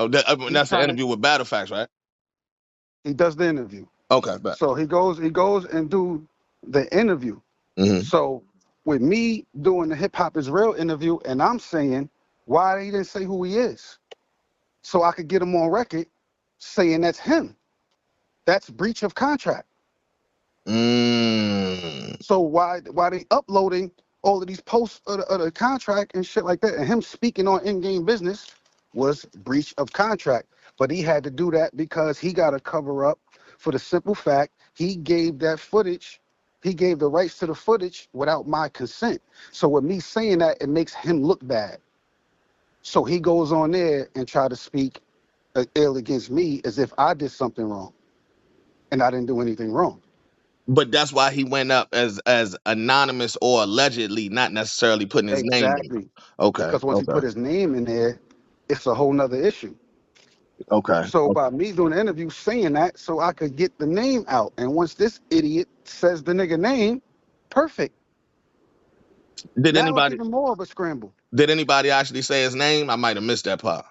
Oh, He's that's the trying to. interview with Battle Factz, right? He does the interview. Okay, bet. So he goes and do the interview. Hmm. So with me doing the hip hop is real interview, and I'm saying why he didn't say who he is, so I could get him on record saying that's him. That's breach of contract. Mm. So why they uploading all of these posts of the contract and shit like that, and him speaking on in-game business was breach of contract. But he had to do that because he got to cover up for the simple fact he gave that footage, he gave the rights to the footage without my consent. So with me saying that, it makes him look bad. So he goes on there and try to speak ill against me as if I did something wrong, and I didn't do anything wrong. But that's why he went up as anonymous or allegedly, not necessarily putting his name in. Exactly. Okay, Because once he okay, put his name in there, it's a whole nother issue. okay, So okay. by me doing the interview saying that, so I could get the name out. And once this idiot says the nigga name, perfect. Did Now it's anybody even more of a scramble. did anybody actually say his name? I might have missed that part.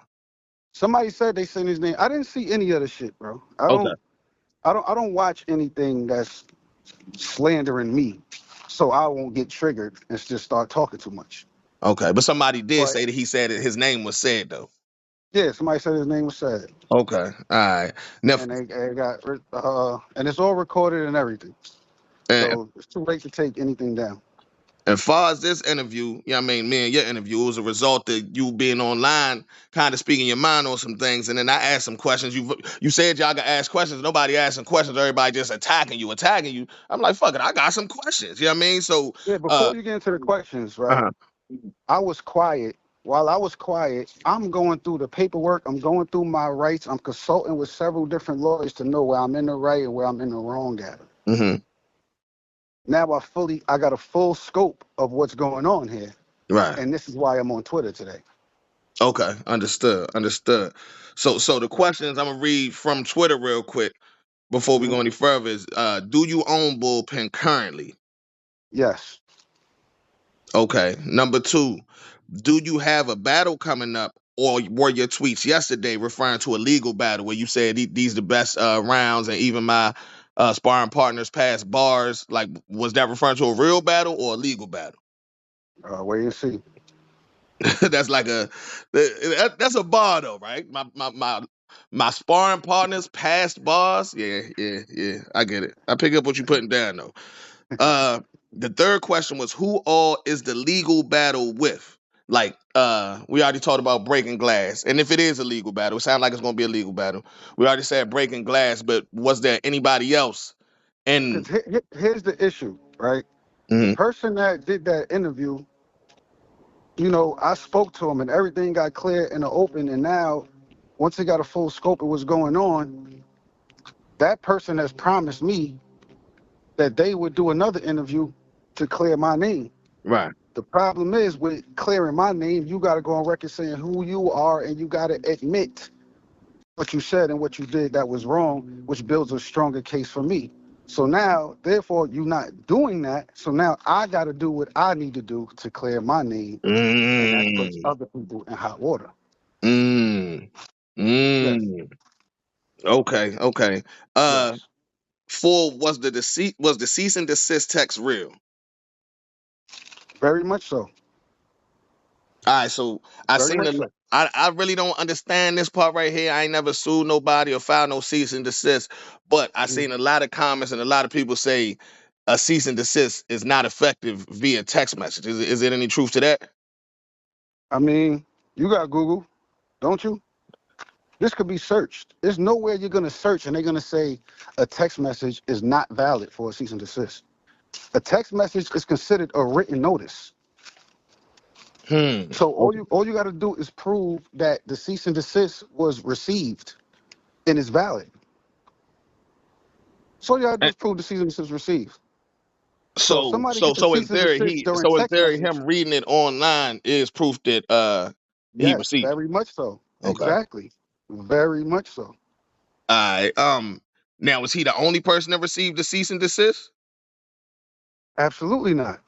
Somebody said they sent his name. I didn't see any other shit, bro. Okay, I don't watch anything that's slandering me, so I won't get triggered and just start talking too much. okay. But somebody did But say that he said that his name was said though. yeah, somebody said his name was said, Okay, all right. Now, and they got and it's all recorded and everything. and So it's too late to take anything down. as far as this interview, I mean, me and your interview, it was a result of you being online, kind of speaking your mind on some things, and then I asked some questions. You said y'all could ask questions. Nobody asking questions. Everybody just attacking you. I'm like, fuck it, I got some questions. You know what I mean? So, Yeah, before you get into the questions, right? uh-huh. I was quiet. While I was quiet, I'm going through the paperwork. I'm going through my rights. I'm consulting with several different lawyers to know where I'm in the right and where I'm in the wrong at. Hmm. Now I got a full scope of what's going on here, Right. and this is why I'm on Twitter today. Okay. Understood. Understood. So the questions I'm gonna read from Twitter real quick before we Mhm. go any further is, do you own bullpen currently? Yes. Okay. Number two, do you have a battle coming up, or were your tweets yesterday referring to a legal battle where you said these the best rounds and even my sparring partners passed bars? Like, was that referring to a real battle or a legal battle? Wait and see. That's like that's a bar though, right? My sparring partners passed bars. Yeah, yeah, yeah. I get it. I pick up what you're putting down though. Uh, the third question was who all is the legal battle with? Like, we already talked about breaking glass, and if it is a legal battle, it sounds like it's gonna be a legal battle. We already said breaking glass, but was there anybody else? And Because here's the issue, right? The mhm, person that did that interview, I spoke to him and everything got clear in the open. And now, once he got a full scope of what's going on, that person has promised me that they would do another interview to clear my name. right. The problem is with clearing my name, you got to go on record saying who you are and you got to admit what you said and what you did that was wrong, which builds a stronger case for me. So now, therefore, you're not doing that. So now I got to do what I need to do to clear my name, and that puts Mm, other people in hot water. mm, Yes, mm. Okay, okay. Uh, yes, four was the cease and desist text real? very much so, All right, so I very seen much a, so. I really don't understand this part right here. I ain't never sued nobody or filed no cease and desist, but I Mm. seen a lot of comments and a lot of people say a cease and desist is not effective via text message. Is there any truth to that? I mean, you got Google, don't you? This could be searched. There's nowhere you're gonna search and they're gonna say a text message is not valid for a cease and desist. A text message is considered a written notice. Hmm. So all Okay. you got to do is prove that the cease and desist was received and is valid. So all you got to do And is prove the cease and desist received. So if so somebody so gets a so in cease and theory desist he during so in text theory message, him reading it online is proof that he yes, received. very much so. Okay. Exactly, very much so. All right. Now was he the only person that received the cease and desist? Absolutely not.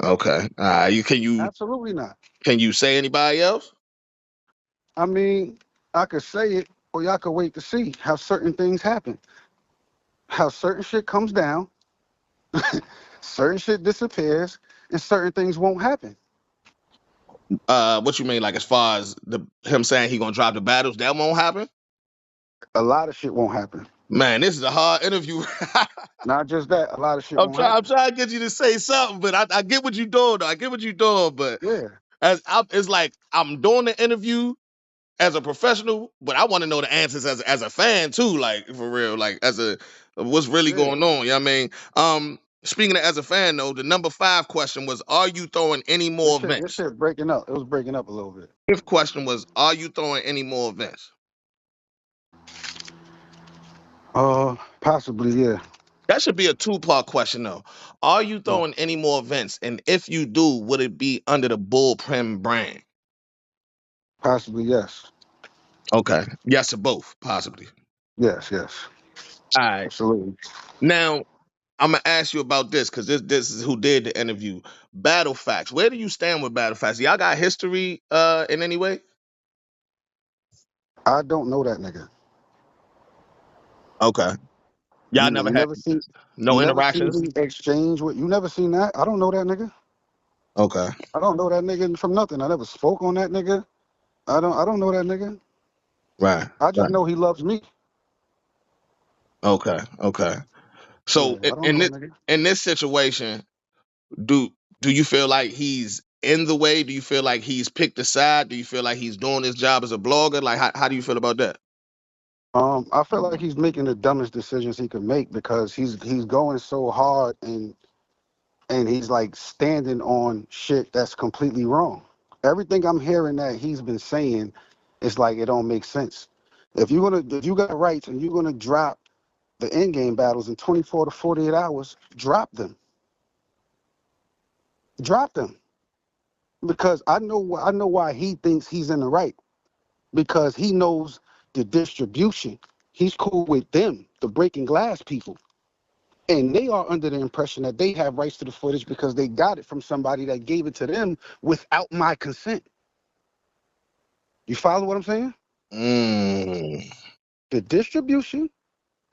Okay. You Absolutely not. can you say anybody else? I mean, I could say it, or y'all could wait to see how certain things happen. How certain shit comes down, certain shit disappears, and certain things won't happen. What you mean, like as far as him saying he gonna drop the battles, that won't happen? A lot of shit won't happen. Man, this is a hard interview. Not just that, a lot of shit won't I'm happen. trying to get you to say something, but I get what you're doing. Though. I get what you're doing, but Yeah, it's like I'm doing the interview as a professional, but I want to know the answers as a fan too, like for real, like as a what's really yeah. going on. You know what I mean? Speaking of as a fan though, the number 5 question was, are you throwing any more This events? shit breaking up. It was breaking up a little bit. Fifth question was, are you throwing any more events? Possibly, yeah. That should be a 2-part question though. Are you Mm, throwing any more events? And if you do, would it be under the Bullpen brand? Possibly, yes. Okay. Yes to both, possibly. Yes, yes. All right. Absolutely. Now I'm gonna ask you about this because this is who did the interview. Battle Facts. Where do you stand with Battle Facts? Y'all got history in any way? I don't know that nigga. Okay. Y'all never You had never see no you never see interactions? me exchange with you never seen that? I don't know that nigga. Okay. I don't know that nigga from nothing. I never spoke on that nigga. I don't know that nigga. Right. I just Right. know he loves me. Okay. Okay. Yeah, So I don't know that nigga. in this situation, do you feel like he's in the way? Do you feel like he's picked a side? Do you feel like he's doing his job as a blogger? Like how do you feel about that? I feel like he's making the dumbest decisions he could make because he's going so hard and he's like standing on shit that's completely wrong. Everything I'm hearing that he's been saying is like it don't make sense. If you got rights and you're gonna drop the end game battles in 24 to 48 hours, drop them. Drop them. Because I know why he thinks he's in the right. Because he knows the distribution. He's cool with them, the breaking glass people. And they are under the impression that they have rights to the footage because they got it from somebody that gave it to them without my consent. You follow what I'm saying? Mm. The distribution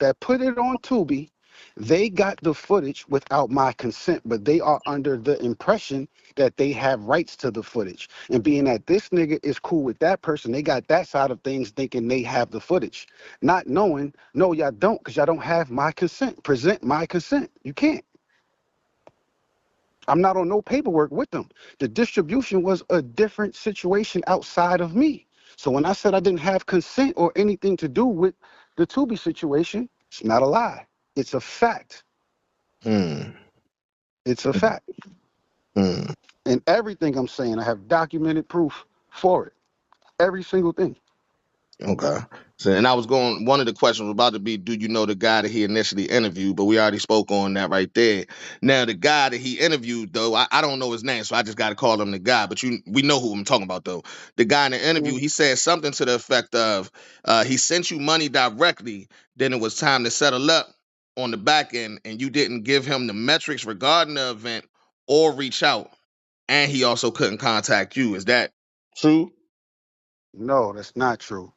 that put it on Tubi, they got the footage without my consent, but they are under the impression that they have rights to the footage. And being that this nigga is cool with that person, they got that side of things thinking they have the footage. Not knowing, no, y'all don't, because y'all don't have my consent. Present my consent. You can't. I'm not on no paperwork with them. The distribution was a different situation outside of me. So when I said I didn't have consent or anything to do with the Tubi situation, it's not a lie. It's a fact. Mm. It's a fact. Mm. And everything I'm saying, I have documented proof for it. Every single thing. Okay. So, and I was going. One of the questions was about to be, do you know the guy that he initially interviewed? But we already spoke on that right there. Now, the guy that he interviewed, though, I don't know his name, so I just got to call him the guy. But we know who I'm talking about, though. The guy in the interview, Mhm. he said something to the effect of, he sent you money directly, then it was time to settle up on the back end, and you didn't give him the metrics regarding the event or reach out, and he also couldn't contact you. Is that true? No, that's not true.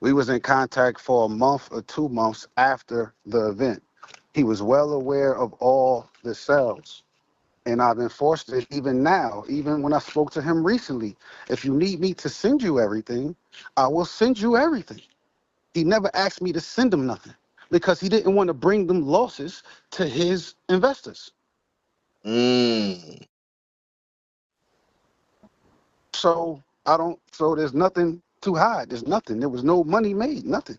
We was in contact for a month or 2 months after the event. He was well aware of all the cells. And I've enforced it even now, even when I spoke to him recently. If you need me to send you everything, I will send you everything. He never asked me to send him nothing because he didn't want to bring them losses to his investors. Mm. So there's nothing to hide. There's nothing. There was no money made, nothing.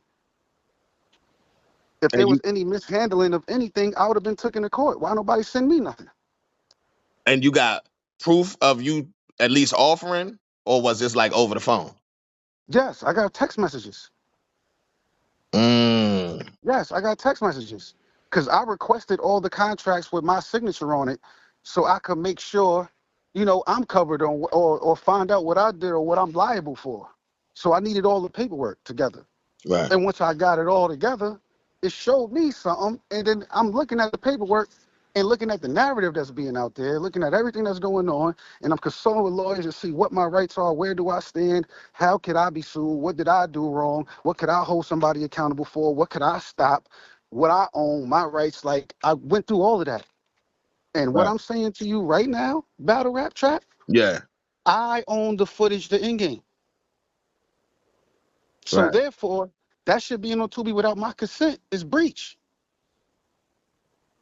If there And was any mishandling of anything, I would have been taken to court. Why nobody send me nothing? you got proof of you at least offering, or was this like over the phone? Yes, I got text messages. Mm. Yes, I got text messages because I requested all the contracts with my signature on it so I could make sure, I'm covered on or find out what I did or what I'm liable for. So I needed all the paperwork together. Right. And once I got it all together, it showed me something. And then I'm looking at the paperwork. and looking at the narrative that's being out there, looking at everything that's going on, and I'm concerned with lawyers to see what my rights are, where do I stand, how could I be sued, what did I do wrong, what could I hold somebody accountable for, what could I stop, what I own, my rights. Like, I went through all of that. And what Right. I'm saying to you right now, Battle Rap Trap, Yeah. I own the footage, the in-game. So Right. therefore, that should be on Tubi without my consent. It's breach.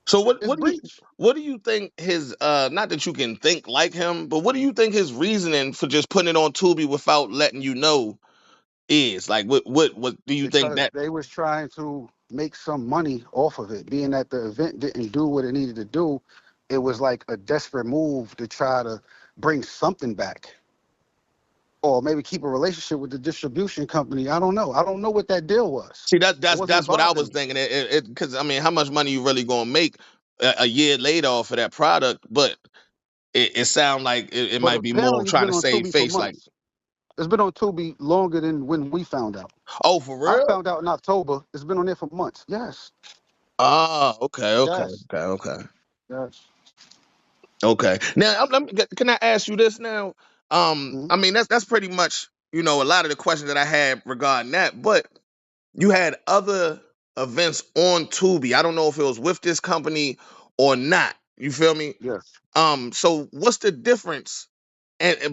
So It's breach. what do you think his not that you can think like him, but what do you think his reasoning for just putting it on Tubi without letting you know is? Like what do you think Because that they was trying to make some money off of it. Being that the event didn't do what it needed to do, it was like a desperate move to try to bring something back. Or maybe keep a relationship with the distribution company. I don't know. I don't know what that deal was. see It wasn't that's what I involved in was it. thinking. It because I mean, how much money you really gonna make a year later off of that product? But it sounds like it But might be more apparently it's trying been to on save Tubi for face. Like, months. It's been on Tubi longer than when we found out. oh, for I real? found out in October. It's been on there for months. Yes. Ah, okay, okay, Yes. okay, okay. Yes. Okay. Now, can I ask you this now? Mhm. I mean that's pretty much a lot of the questions that I had regarding that. But you had other events on Tubi. I don't know if it was with this company or not. You feel me? Yes. So what's the difference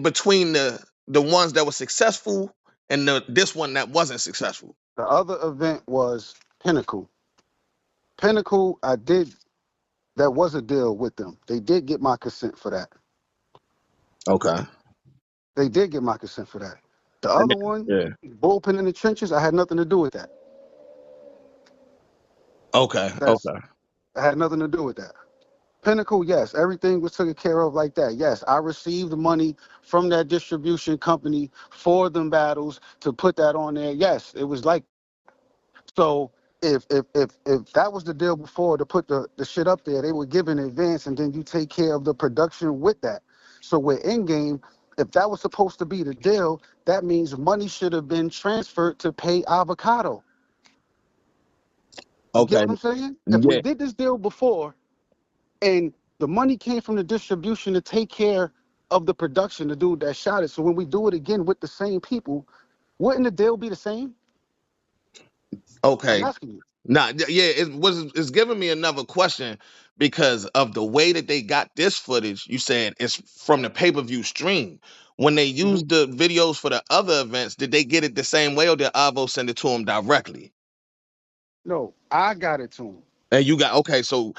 between the ones that were successful and this one that wasn't successful? The other event was Pinnacle. Pinnacle, I did, that was a deal with them. They did get my consent for that. Okay. They did get my consent for that. The And other one, yeah. Bullpen in the Trenches, I had nothing to do with that. Okay. That's, Okay. I had nothing to do with that. Pinnacle, yes, everything was taken care of like that. Yes, I received money from that distribution company for them battles to put that on there. Yes, it was like, so if that was the deal before to put the shit up there, they would give in advance and then you take care of the production with that. So with in game, if that was supposed to be the deal, that means money should have been transferred to pay Avocado. You get Okay. what I'm saying? If we Yeah. did this deal before and the money came from the distribution to take care of the production, the dude that shot it. So when we do it again with the same people, wouldn't the deal be the same? I'm Okay. asking you. Nah, yeah, it's giving me another question because of the way that they got this footage. You said it's from the pay-per-view stream. When they Mhm. used the videos for the other events, did they get it the same way or did Avo send it to them directly? No, I got it to him. And you got okay, so